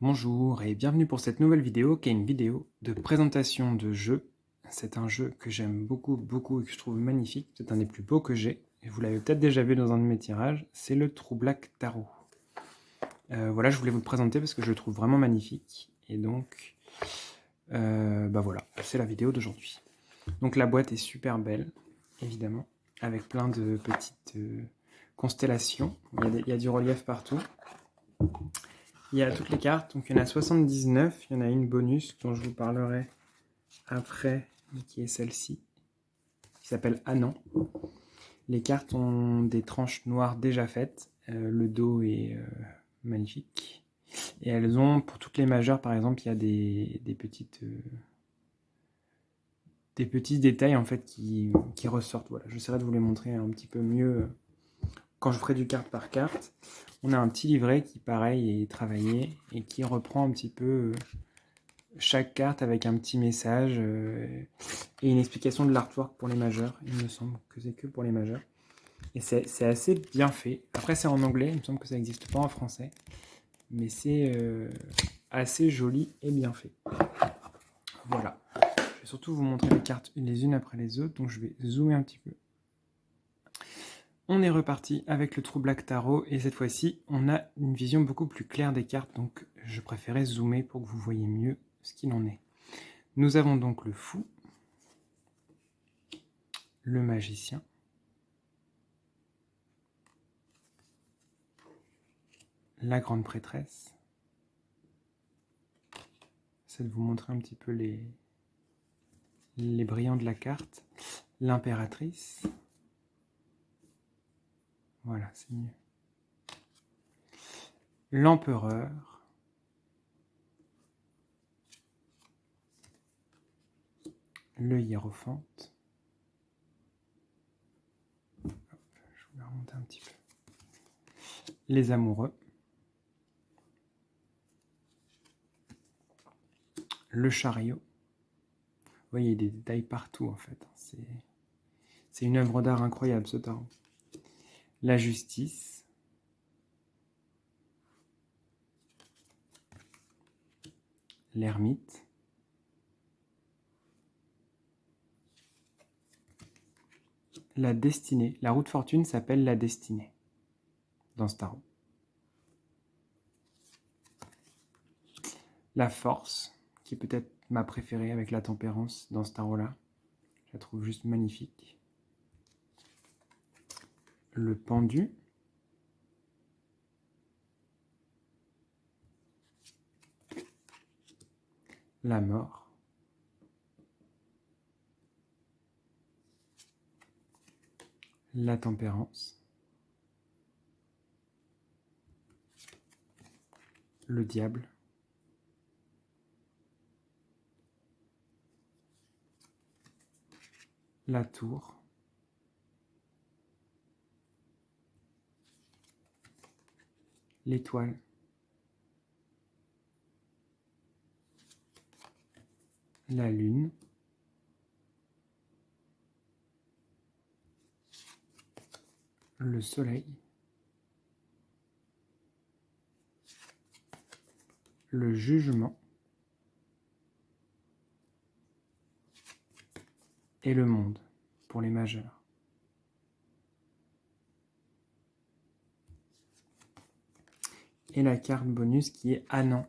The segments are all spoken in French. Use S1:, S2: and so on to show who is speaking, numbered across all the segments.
S1: Bonjour et bienvenue pour cette nouvelle vidéo qui est une vidéo de présentation de jeu. C'est un jeu que j'aime beaucoup et que je trouve magnifique, c'est un des plus beaux que j'ai, et vous l'avez peut-être déjà vu dans un de mes tirages, c'est le True Black Tarot. Voilà, je voulais vous le présenter parce que je le trouve vraiment magnifique, et donc, voilà, c'est la vidéo d'aujourd'hui. Donc la boîte est super belle, évidemment, avec plein de petites constellations, il y a du relief partout. Il y a toutes les cartes, donc il y en a 79, il y en a une bonus dont je vous parlerai après, qui est celle-ci, qui s'appelle Anan. Les cartes ont des tranches noires déjà faites, le dos est magnifique, et elles ont, pour toutes les majeures par exemple, il y a des petits détails en fait qui ressortent. Voilà, j'essaierai de vous les montrer un petit peu mieux quand je ferai du carte par carte. On a un petit livret qui pareil est travaillé et qui reprend un petit peu chaque carte avec un petit message et une explication de l'artwork pour les majeurs. Il me semble que c'est que pour les majeurs. Et c'est assez bien fait. Après, c'est en anglais, il me semble que ça n'existe pas en français. Mais c'est assez joli et bien fait. Voilà. Je vais surtout vous montrer les cartes les unes après les autres, donc je vais zoomer un petit peu. On est reparti avec le True Black Tarot, et cette fois-ci, on a une vision beaucoup plus claire des cartes, donc je préférais zoomer pour que vous voyez mieux ce qu'il en est. Nous avons donc le fou, le magicien, la grande prêtresse. J'essaie de vous montrer un petit peu les brillants de la carte. L'impératrice. Voilà, c'est mieux. L'empereur. Le hiérophante. Hop, je vais remonter un petit peu. Les amoureux. Le chariot. Vous voyez, il y a des détails partout en fait. C'est une œuvre d'art incroyable ce tarot. La justice. L'ermite. La destinée. La roue de fortune s'appelle la destinée dans ce tarot. La force, qui est peut-être ma préférée avec la tempérance dans ce tarot-là. Je la trouve juste magnifique. Le pendu. La mort. La tempérance. Le diable. La tour. L'étoile. La lune. Le soleil. Le jugement. Et le monde, pour les majeurs. Et la carte bonus qui est Anan,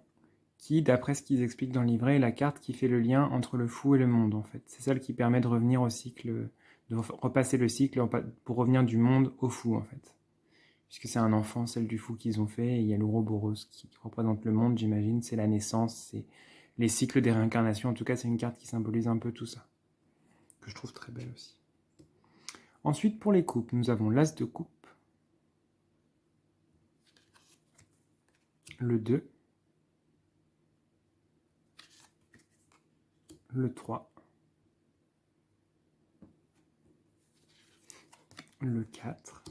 S1: qui, d'après ce qu'ils expliquent dans le livret, est la carte qui fait le lien entre le fou et le monde, en fait. C'est celle qui permet de revenir au cycle, de repasser le cycle pour revenir du monde au fou, en fait. Puisque c'est un enfant, celle du fou qu'ils ont fait, et il y a l'Ouroboros qui représente le monde, j'imagine, c'est la naissance, c'est les cycles des réincarnations. En tout cas, c'est une carte qui symbolise un peu tout ça, que je trouve très belle aussi. Ensuite, pour les coupes, nous avons l'As de coupe, le 2, le 3, le 4,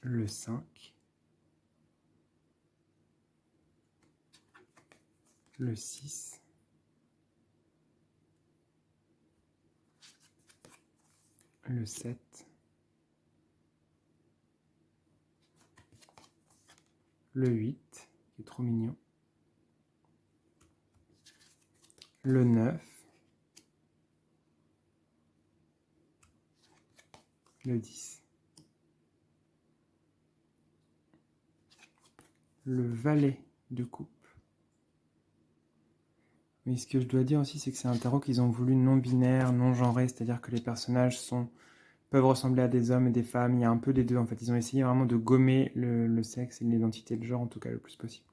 S1: le 5, le 6, le 7, le 8, qui est trop mignon, le 9, le 10, le valet de coupe. Mais ce que je dois dire aussi, c'est que c'est un tarot qu'ils ont voulu non-binaire, non-genré, c'est-à-dire que les personnages peuvent ressembler à des hommes et des femmes, il y a un peu des deux en fait. Ils ont essayé vraiment de gommer le sexe et l'identité de genre, en tout cas le plus possible.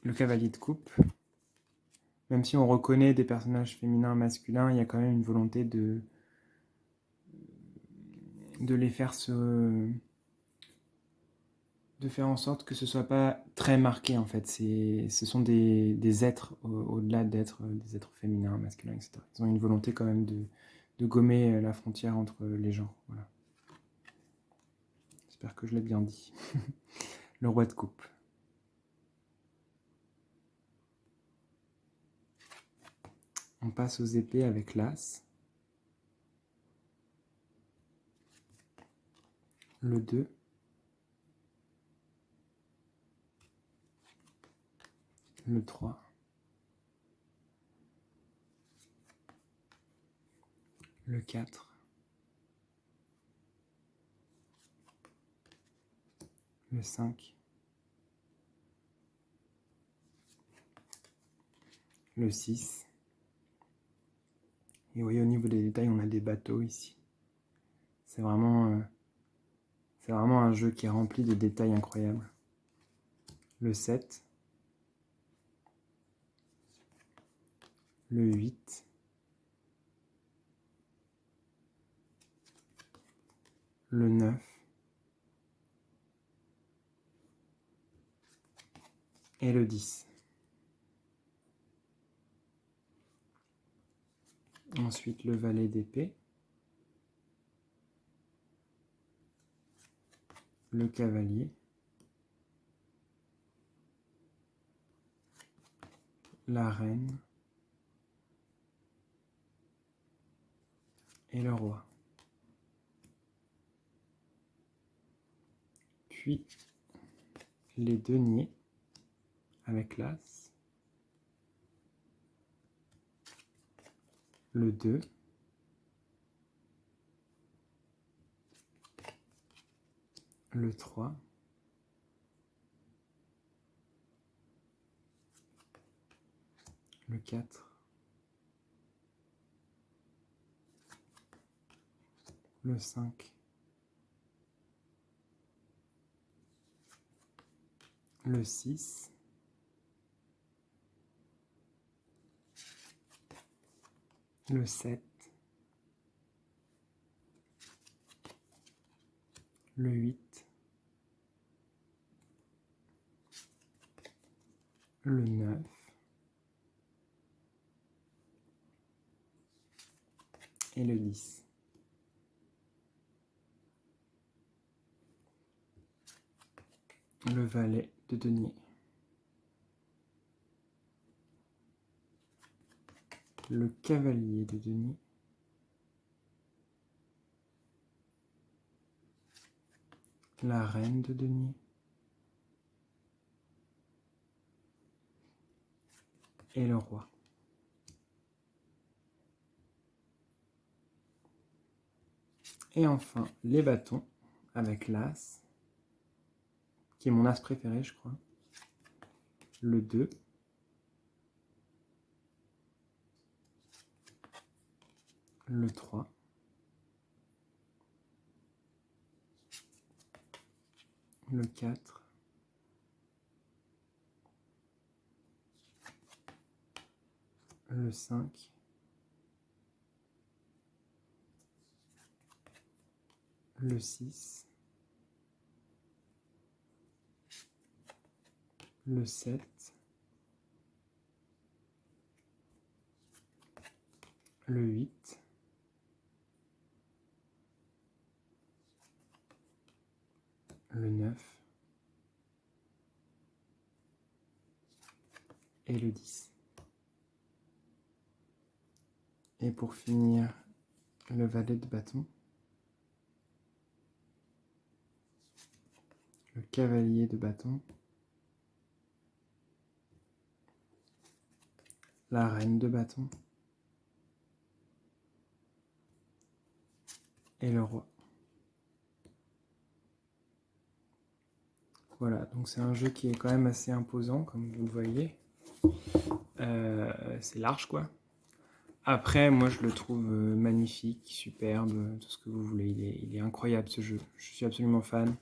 S1: Le cavalier de coupe, même si on reconnaît des personnages féminins, masculins, il y a quand même une volonté de les faire de faire en sorte que ce soit pas très marqué en fait. Ce sont des êtres au-delà d'être des êtres féminins, masculins, etc. Ils ont une volonté quand même de gommer la frontière entre les genres. Voilà. J'espère que je l'ai bien dit. Le roi de coupe. On passe aux épées avec l'as. Le 2. Le 3. Le 4. Le 5. Le 6. Et vous voyez au niveau des détails, on a des bateaux ici. C'est vraiment un jeu qui est rempli de détails incroyables. Le 7. Le 8. Le 9. Et le 10. Ensuite, le valet d'épée. Le cavalier. La reine. Et le roi. Puis, les deniers avec l'as. Le 2. Le 3. Le 4. Le 5. Le 6. Le 7. Le 8. Le 9. Et le 10. Le valet de denier. Le cavalier de denier. La reine de denier. Et le roi. Et enfin, les bâtons avec l'as, qui est mon as préféré, je crois. Le 2. Le 3. Le 4. Le 5. Le 6. Le 7. Le 8. Le 9. Et le 10. Et pour finir, le valet de bâton. le cavalier de bâton, la reine de bâton et le roi. Voilà, donc c'est un jeu qui est quand même assez imposant, comme vous le voyez. C'est large, quoi. Après, moi, je le trouve magnifique, superbe, tout ce que vous voulez. Il est incroyable, ce jeu. Je suis absolument fan.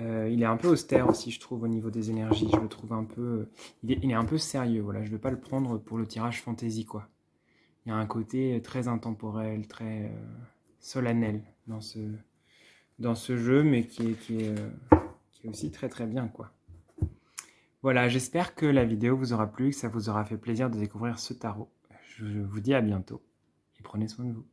S1: Il est un peu austère aussi, je trouve, au niveau des énergies. Je le trouve un peu... il est un peu sérieux, voilà. Je ne vais pas le prendre pour le tirage fantasy, quoi. Il y a un côté très intemporel, très solennel dans ce jeu, mais qui est aussi très très bien, quoi. Voilà, j'espère que la vidéo vous aura plu, que ça vous aura fait plaisir de découvrir ce tarot. Je vous dis à bientôt et prenez soin de vous.